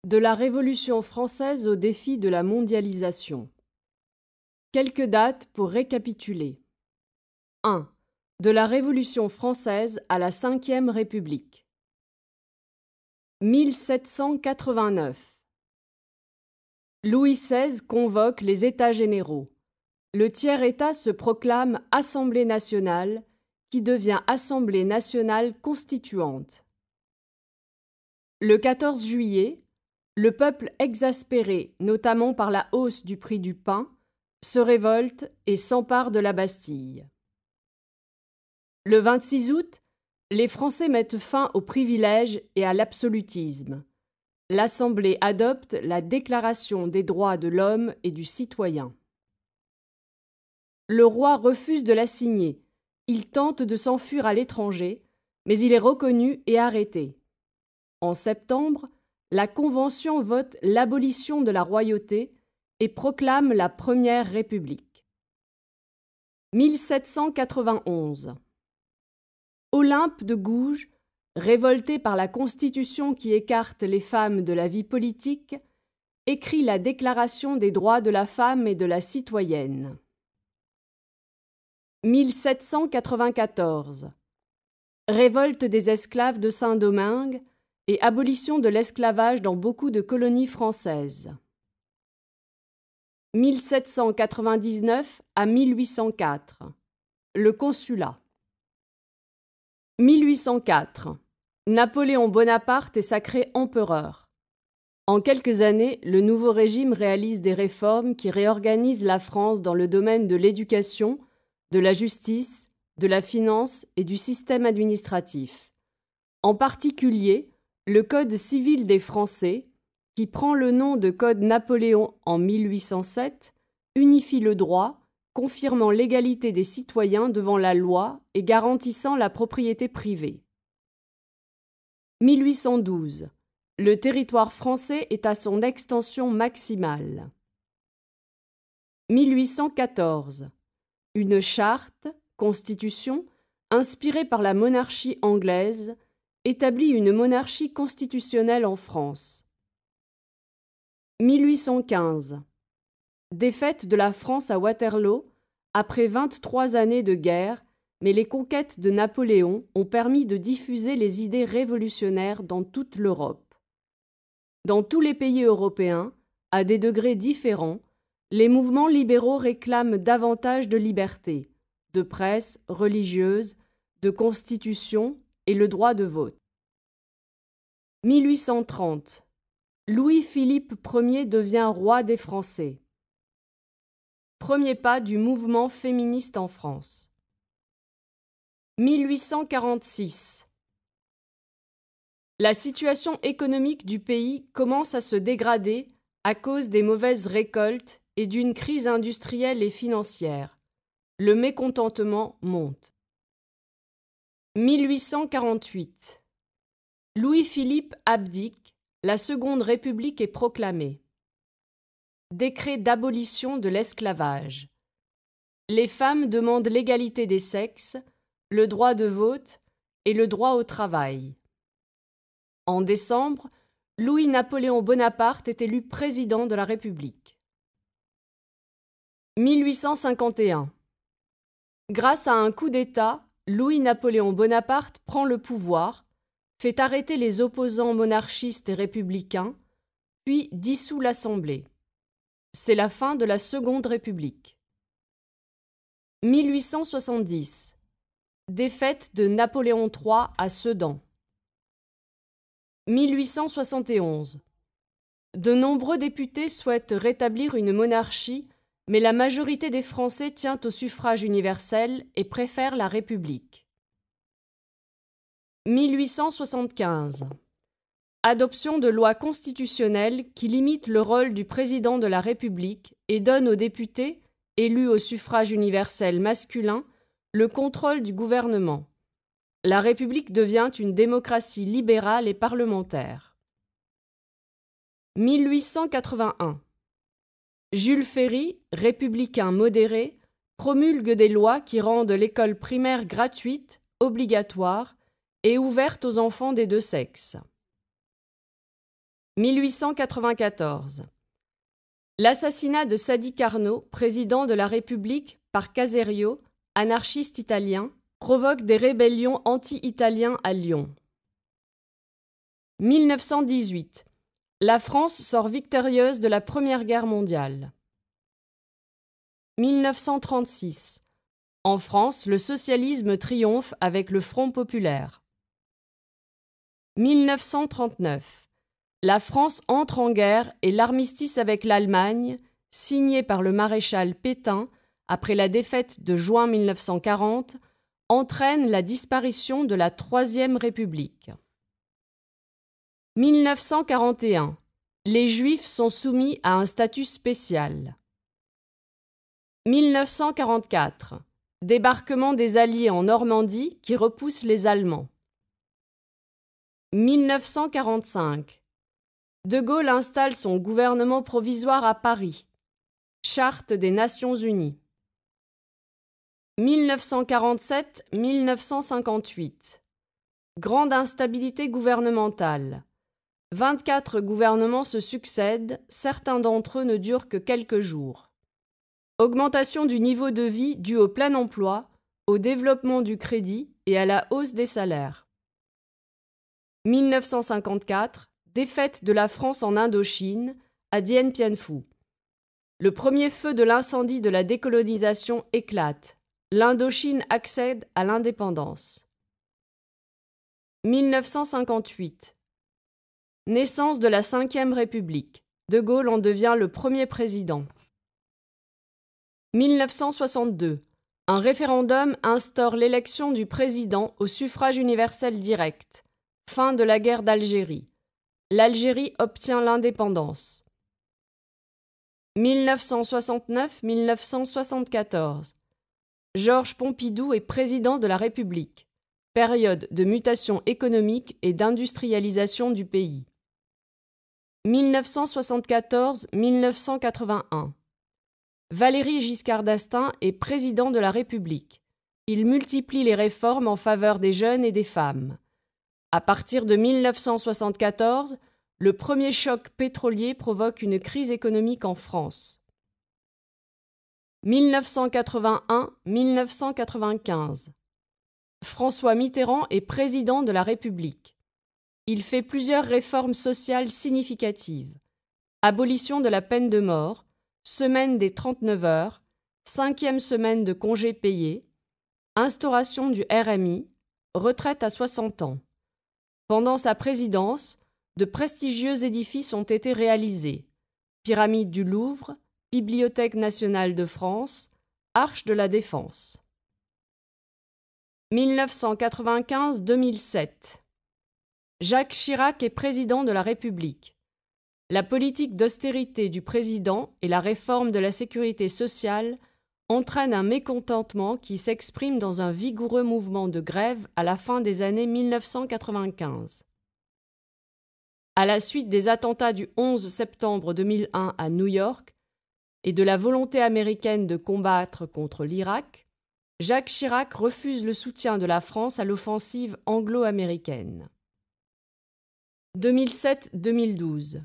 De la Révolution française au défi de la mondialisation. Quelques dates pour récapituler. 1. De la Révolution française à la Cinquième République. 1789. Louis XVI convoque les États généraux. Le tiers-État se proclame Assemblée nationale, qui devient Assemblée nationale constituante. Le 14 juillet, le peuple exaspéré, notamment par la hausse du prix du pain, se révolte et s'empare de la Bastille. Le 26 août, les Français mettent fin aux privilèges et à l'absolutisme. L'Assemblée adopte la Déclaration des droits de l'homme et du citoyen. Le roi refuse de la signer. Il tente de s'enfuir à l'étranger, mais il est reconnu et arrêté. En septembre, la Convention vote l'abolition de la royauté et proclame la Première République. 1791. Olympe de Gouges, révolté par la Constitution qui écarte les femmes de la vie politique, écrit la Déclaration des droits de la femme et de la citoyenne. 1794. Révolte des esclaves de Saint-Domingue et abolition de l'esclavage dans beaucoup de colonies françaises. 1799 à 1804. Le Consulat. 1804. Napoléon Bonaparte est sacré empereur. En quelques années, le nouveau régime réalise des réformes qui réorganisent la France dans le domaine de l'éducation, de la justice, de la finance et du système administratif. En particulier, le Code civil des Français, qui prend le nom de Code Napoléon en 1807, unifie le droit, confirmant l'égalité des citoyens devant la loi et garantissant la propriété privée. 1812. Le territoire français est à son extension maximale. 1814. Une charte, constitution, inspirée par la monarchie anglaise, établit une monarchie constitutionnelle en France. 1815. Défaite de la France à Waterloo, après 23 années de guerre, mais les conquêtes de Napoléon ont permis de diffuser les idées révolutionnaires dans toute l'Europe. Dans tous les pays européens, à des degrés différents, les mouvements libéraux réclament davantage de liberté, de presse religieuse, de constitution et le droit de vote. 1830. Louis-Philippe Ier devient roi des Français. Premier pas du mouvement féministe en France. 1846. La situation économique du pays commence à se dégrader à cause des mauvaises récoltes et d'une crise industrielle et financière. Le mécontentement monte. 1848. Louis-Philippe abdique, la Seconde République est proclamée. Décret d'abolition de l'esclavage. Les femmes demandent l'égalité des sexes, le droit de vote et le droit au travail. En décembre, Louis-Napoléon Bonaparte est élu président de la République. 1851. Grâce à un coup d'État, Louis-Napoléon Bonaparte prend le pouvoir, fait arrêter les opposants monarchistes et républicains, puis dissout l'Assemblée. C'est la fin de la Seconde République. 1870. Défaite de Napoléon III à Sedan. 1871. De nombreux députés souhaitent rétablir une monarchie, mais la majorité des Français tient au suffrage universel et préfère la République. 1875. Adoption de loi constitutionnelle qui limite le rôle du président de la République et donne aux députés, élus au suffrage universel masculin, le contrôle du gouvernement. La République devient une démocratie libérale et parlementaire. 1881. Jules Ferry, républicain modéré, promulgue des lois qui rendent l'école primaire gratuite, obligatoire et ouverte aux enfants des deux sexes. 1894. L'assassinat de Sadi Carnot, président de la République, par Caserio, anarchiste italien, provoque des rébellions anti-italiens à Lyon. 1918. La France sort victorieuse de la Première Guerre mondiale. 1936. En France, le socialisme triomphe avec le Front populaire. 1939. La France entre en guerre et l'armistice avec l'Allemagne, signé par le maréchal Pétain après la défaite de juin 1940, entraîne la disparition de la Troisième République. 1941. Les Juifs sont soumis à un statut spécial. 1944. Débarquement des Alliés en Normandie qui repousse les Allemands. 1945. De Gaulle installe son gouvernement provisoire à Paris. Charte des Nations Unies. 1947-1958. Grande instabilité gouvernementale. 24 gouvernements se succèdent, certains d'entre eux ne durent que quelques jours. Augmentation du niveau de vie due au plein emploi, au développement du crédit et à la hausse des salaires. 1954. Défaite de la France en Indochine, à Dien Bien Phu. Le premier feu de l'incendie de la décolonisation éclate. L'Indochine accède à l'indépendance. 1958. Naissance de la Ve République. De Gaulle en devient le premier président. 1962. Un référendum instaure l'élection du président au suffrage universel direct. Fin de la guerre d'Algérie. L'Algérie obtient l'indépendance. 1969-1974. Georges Pompidou est président de la République. Période de mutation économique et d'industrialisation du pays. 1974-1981. Valéry Giscard d'Estaing est président de la République. Il multiplie les réformes en faveur des jeunes et des femmes. À partir de 1974, le premier choc pétrolier provoque une crise économique en France. 1981-1995. François Mitterrand est président de la République. Il fait plusieurs réformes sociales significatives. Abolition de la peine de mort, semaine des 39 heures, 5e semaine de congés payés, instauration du RMI, retraite à 60 ans. Pendant sa présidence, de prestigieux édifices ont été réalisés. Pyramide du Louvre, Bibliothèque nationale de France, Arche de la Défense. 1995-2007. Jacques Chirac est président de la République. La politique d'austérité du président et la réforme de la sécurité sociale entraînent un mécontentement qui s'exprime dans un vigoureux mouvement de grève à la fin des années 1995. À la suite des attentats du 11 septembre 2001 à New York et de la volonté américaine de combattre contre l'Irak, Jacques Chirac refuse le soutien de la France à l'offensive anglo-américaine. 2007-2012.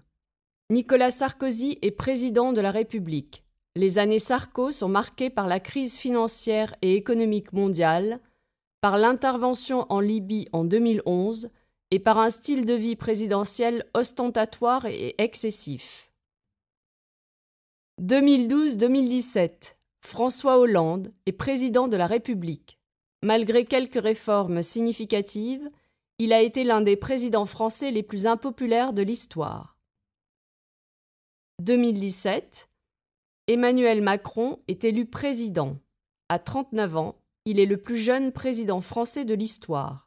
Nicolas Sarkozy est président de la République. Les années Sarko sont marquées par la crise financière et économique mondiale, par l'intervention en Libye en 2011 et par un style de vie présidentiel ostentatoire et excessif. 2012-2017. François Hollande est président de la République. Malgré quelques réformes significatives, il a été l'un des présidents français les plus impopulaires de l'histoire. 2017. Emmanuel Macron est élu président. À 39 ans, il est le plus jeune président français de l'histoire.